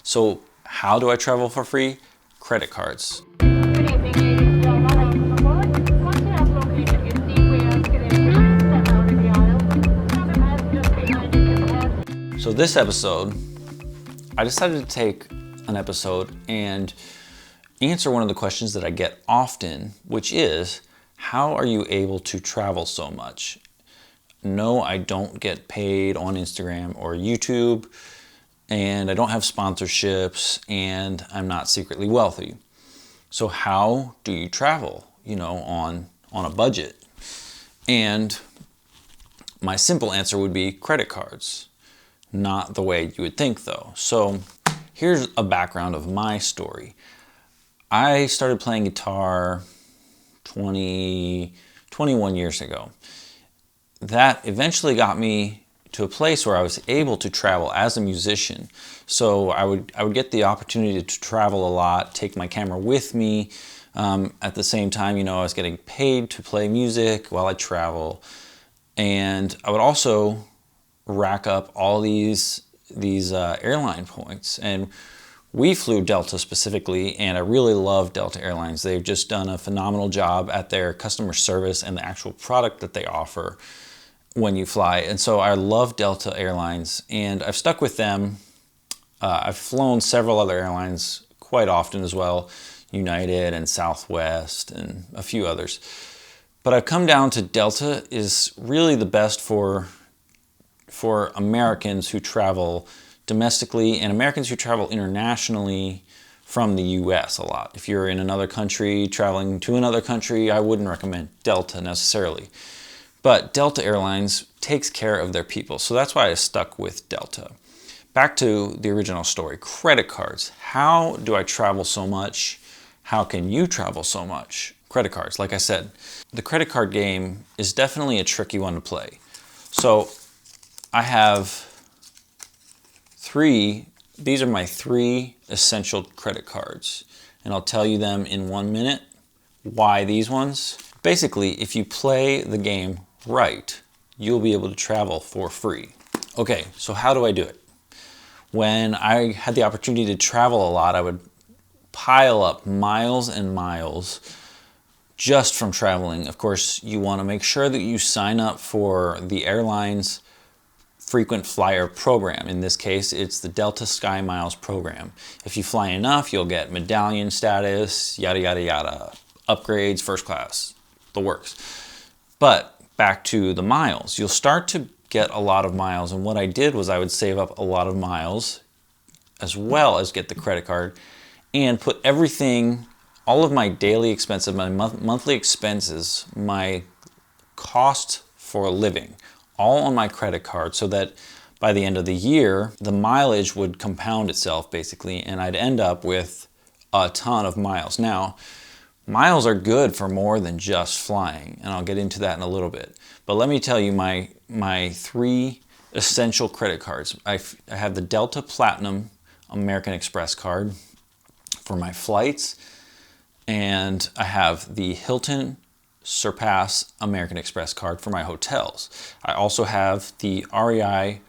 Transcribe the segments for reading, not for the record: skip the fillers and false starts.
So how do I travel for free? Credit cards. Good evening, ladies and gentlemen. Welcome aboard. Once you have located your seatway escalator, step out of the aisle. Have passengers behind you can pass. So this episode, I decided to take an episode and answer one of the questions that I get often, which is, how are you able to travel so much? No, I don't get paid on Instagram or YouTube, and I don't have sponsorships, and I'm not secretly wealthy. So how do you travel, on a budget? And my simple answer would be credit cards. Not the way you would think though. So here's a background of my story. I started playing guitar 21 years ago. That eventually got me to a place where I was able to travel as a musician. So I would get the opportunity to travel a lot, take my camera with me. At the same time, I was getting paid to play music while I travel. And I would also rack up all these airline points. And we flew Delta specifically, and I really love Delta Airlines. They've just done a phenomenal job at their customer service and the actual product that they offer when you fly. And so I love Delta Airlines, and I've stuck with them. I've flown several other airlines quite often as well, United and Southwest and a few others. But I've come down to Delta is really the best for Americans who travel domestically and Americans who travel internationally from the US a lot. If you're in another country, traveling to another country, I wouldn't recommend Delta necessarily. But Delta Airlines takes care of their people, so that's why I stuck with Delta. Back to the original story, credit cards. How do I travel so much? How can you travel so much? Credit cards, like I said, the credit card game is definitely a tricky one to play. So I have these are my 3 essential credit cards, and I'll tell you them in 1 minute. Why these ones? Basically, if you play the game right, you'll be able to travel for free. Okay, so how do I do it? When I had the opportunity to travel a lot, I would pile up miles and miles just from traveling. Of course, you want to make sure that you sign up for the airline's frequent flyer program. In this case, it's the Delta SkyMiles program. If you fly enough, you'll get medallion status, yada, yada, yada, upgrades, first class, the works. But back to the miles, you'll start to get a lot of miles. And what I did was I would save up a lot of miles as well as get the credit card and put everything, all of my daily expenses, my monthly expenses, my cost for a living, all on my credit card, so that by the end of the year, the mileage would compound itself basically, and I'd end up with a ton of miles. Now, miles are good for more than just flying, and I'll get into that in a little bit. But let me tell you my 3 essential credit cards. I have the Delta Platinum American Express card for my flights, and I have the Hilton Surpass American Express card for my hotels. I also have the REI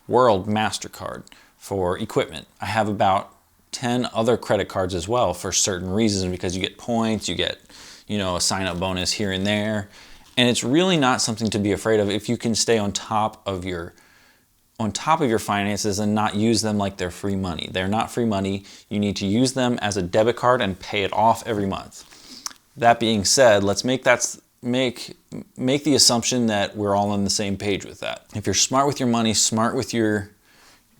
World MasterCard for equipment. I have about 10 other credit cards as well for certain reasons, because you get points, you get, a sign-up bonus here and there. And it's really not something to be afraid of if you can stay on top of your finances and not use them like they're free money. They're not free money. You need to use them as a debit card and pay it off every month. That being said, let's make the assumption that we're all on the same page with that. If you're smart with your money, smart with your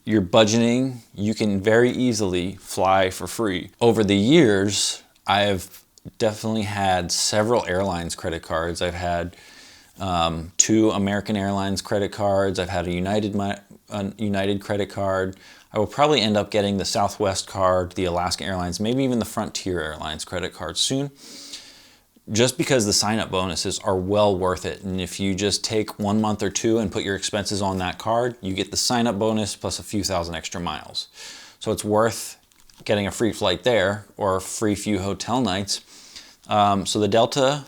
budgeting, you can very easily fly for free. Over the years, I've definitely had several airlines credit cards. I've had 2 American Airlines credit cards. I've had a United credit card. I will probably end up getting the Southwest card, the Alaska Airlines, maybe even the Frontier Airlines credit card soon, just because the sign-up bonuses are well worth it. And if you just take 1 month or 2 and put your expenses on that card, you get the sign-up bonus plus a few thousand extra miles. So it's worth getting a free flight there or a free few hotel nights. So the Delta,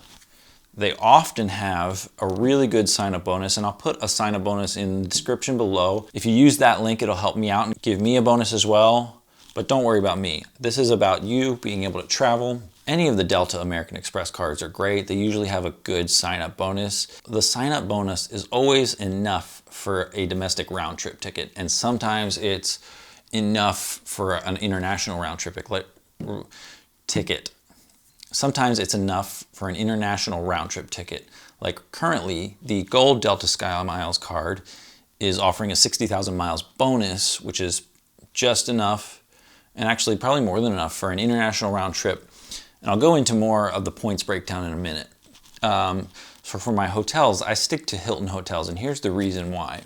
they often have a really good sign-up bonus, and I'll put a sign-up bonus in the description below. If you use that link, it'll help me out and give me a bonus as well. But don't worry about me. This is about you being able to travel. Any of the Delta American Express cards are great. They usually have a good sign-up bonus. The sign-up bonus is always enough for a domestic round trip ticket, and sometimes it's enough for an international round trip ticket. Sometimes it's enough for an international round trip ticket. Like currently, the Gold Delta SkyMiles card is offering a 60,000 miles bonus, which is just enough, and actually probably more than enough for an international round trip. And I'll go into more of the points breakdown in a minute. So for my hotels, I stick to Hilton hotels, and here's the reason why.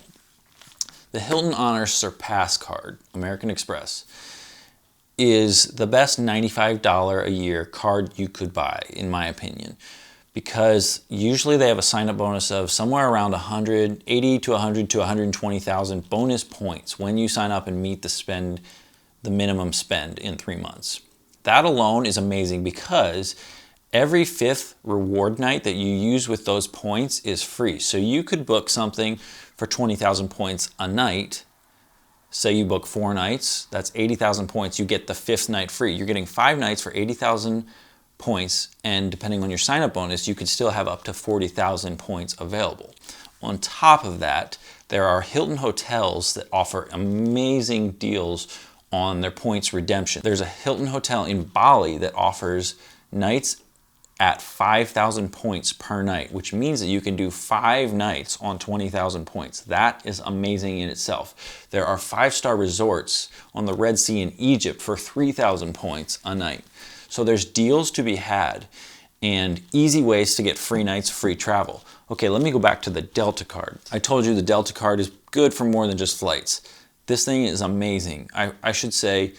The Hilton Honors Surpass card, American Express, is the best $95 a year card you could buy, in my opinion, because usually they have a sign-up bonus of somewhere around 180 to 100 to 120,000 bonus points when you sign up and meet the minimum spend in 3 months. That alone is amazing because every 5th reward night that you use with those points is free. So you could book something for 20,000 points a night. Say you book 4 nights, that's 80,000 points. You get the 5th night free. You're getting 5 nights for 80,000 points, and depending on your sign-up bonus, you could still have up to 40,000 points available. On top of that, there are Hilton hotels that offer amazing deals on their points redemption. There's a Hilton hotel in Bali that offers nights at 5,000 points per night, which means that you can do 5 nights on 20,000 points. That is amazing in itself. There are 5-star resorts on the Red Sea in Egypt for 3,000 points a night. So there's deals to be had and easy ways to get free nights, free travel. Okay, let me go back to the Delta card. I told you the Delta card is good for more than just flights. This thing is amazing. I should say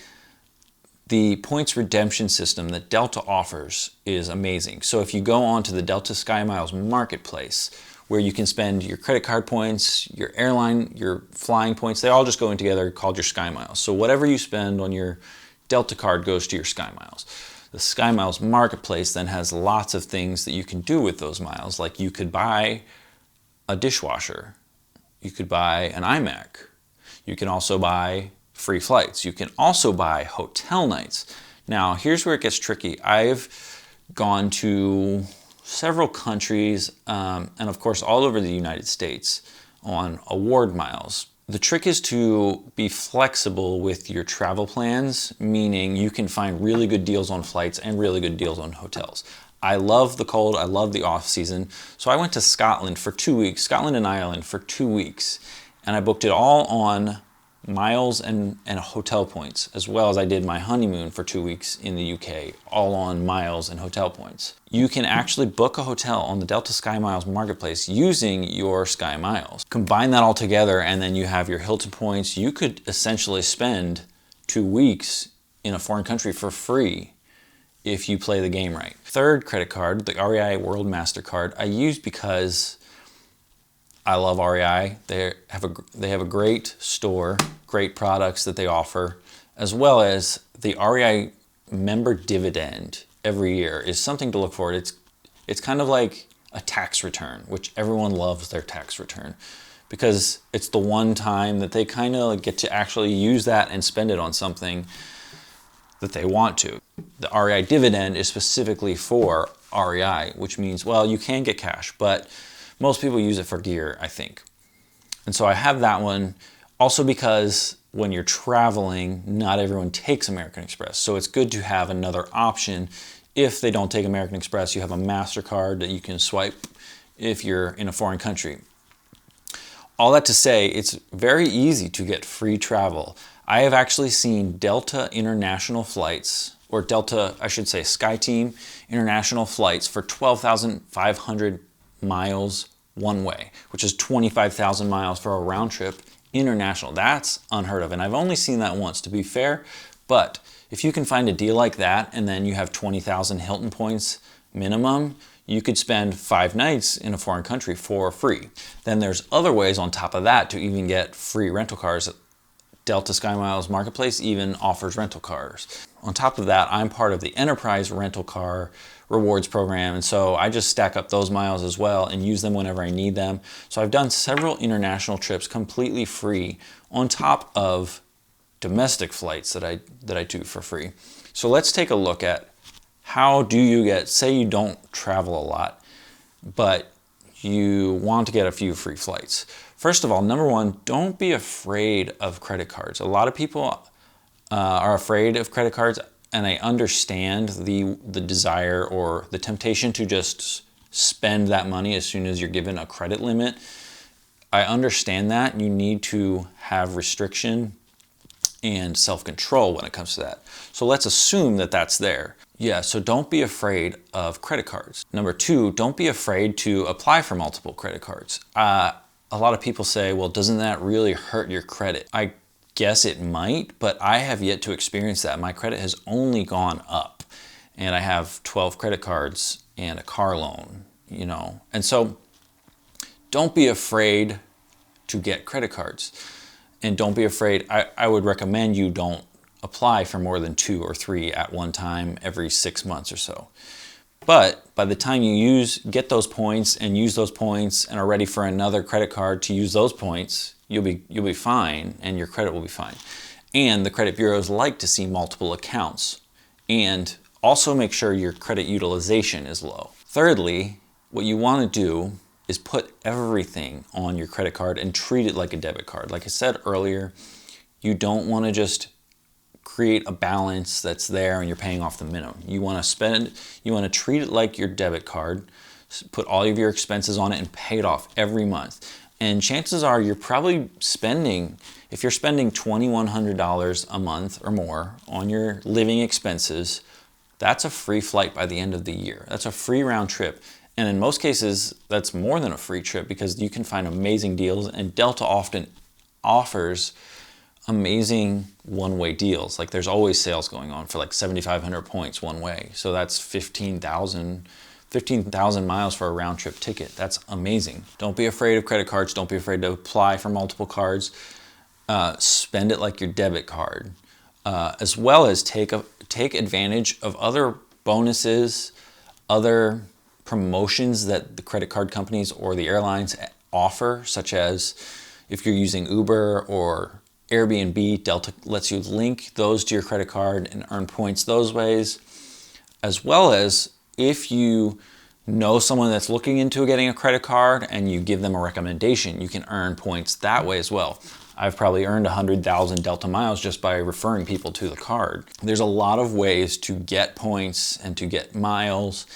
the points redemption system that Delta offers is amazing. So if you go on to the Delta SkyMiles marketplace, where you can spend your credit card points, your airline, your flying points, they all just go in together called your SkyMiles. So whatever you spend on your Delta card goes to your SkyMiles. The SkyMiles marketplace then has lots of things that you can do with those miles. Like you could buy a dishwasher, you could buy an iMac, you can also buy free flights. You can also buy hotel nights. Now, here's where it gets tricky. I've gone to several countries, and of course all over the United States on award miles. The trick is to be flexible with your travel plans, meaning you can find really good deals on flights and really good deals on hotels. I love the cold, I love the off season, so I went to Scotland for 2 weeks, Scotland and Ireland for 2 weeks, and I booked it all on miles and hotel points, as well as I did my honeymoon for 2 weeks in the UK, all on miles and hotel points. You can actually book a hotel on the Delta SkyMiles marketplace using your SkyMiles. Combine that all together and then you have your Hilton points. You could essentially spend 2 weeks in a foreign country for free if you play the game right. Third credit card, the REI World MasterCard, I use because I love REI. They have a great store, great products that they offer, as well as the REI member dividend every year is something to look forward. It's kind of like a tax return, which everyone loves their tax return because it's the one time that they kind of get to actually use that and spend it on something that they want to. The REI dividend is specifically for REI, which means, well, you can get cash, but most people use it for gear, I think. And so I have that one also because when you're traveling, not everyone takes American Express. So it's good to have another option. If they don't take American Express, you have a MasterCard that you can swipe if you're in a foreign country. All that to say, it's very easy to get free travel. I have actually seen Delta international flights, or Delta, I should say SkyTeam international flights for 12,500 miles one way, which is 25,000 miles for a round trip international. That's unheard of, and I've only seen that once, to be fair, but if you can find a deal like that and then you have 20,000 Hilton points minimum, you could spend 5 nights in a foreign country for free. Then there's other ways on top of that to even get free rental cars. Delta SkyMiles Marketplace even offers rental cars. On top of that, I'm part of the Enterprise Rental Car Rewards program, and so I just stack up those miles as well and use them whenever I need them. So I've done several international trips completely free on top of domestic flights that I do for free. So let's take a look at how do you get, say you don't travel a lot, but you want to get a few free flights. First of all, number one, don't be afraid of credit cards. A lot of people are afraid of credit cards, and I understand the desire or the temptation to just spend that money as soon as you're given a credit limit. I understand that you need to have restriction and self-control when it comes to that. So let's assume that that's there. Yeah, so don't be afraid of credit cards. Number two, don't be afraid to apply for multiple credit cards. A lot of people say, well, doesn't that really hurt your credit? I guess it might, but I have yet to experience that. My credit has only gone up, and I have 12 credit cards and a car loan, you know. And so don't be afraid to get credit cards. And don't be afraid, I would recommend you don't apply for more than 2 or 3 at one time every 6 months or so. But by the time you get those points and use those points and are ready for another credit card to use those points, you'll be fine, and your credit will be fine. And the credit bureaus like to see multiple accounts. And also make sure your credit utilization is low. Thirdly, what you want to do is put everything on your credit card and treat it like a debit card. Like I said earlier, you don't want to just create a balance that's there and you're paying off the minimum. You want to treat it like your debit card, put all of your expenses on it and pay it off every month. And chances are you're probably spending, if you're spending $2,100 a month or more on your living expenses, that's a free flight by the end of the year. That's a free round trip. And in most cases, that's more than a free trip because you can find amazing deals, and Delta often offers amazing one-way deals. Like there's always sales going on for like 7,500 points one way. So that's 15,000 miles for a round trip ticket. That's amazing. Don't be afraid of credit cards. Don't be afraid to apply for multiple cards. Spend it like your debit card, as well as take advantage of other bonuses, other promotions that the credit card companies or the airlines offer, such as if you're using Uber or Airbnb, Delta lets you link those to your credit card and earn points those ways, as well as if you know someone that's looking into getting a credit card and you give them a recommendation, you can earn points that way as well. I've probably earned 100,000 Delta miles just by referring people to the card. There's a lot of ways to get points and to get miles,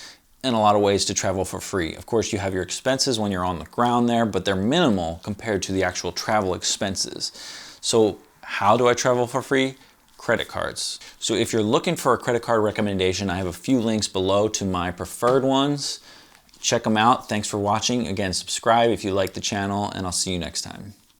and a lot of ways to travel for free. Of course, you have your expenses when you're on the ground there, but they're minimal compared to the actual travel expenses. So how do I travel for free? Credit cards. So if you're looking for a credit card recommendation, I have a few links below to my preferred ones. Check them out. Thanks for watching. Again, subscribe if you like the channel, and I'll see you next time.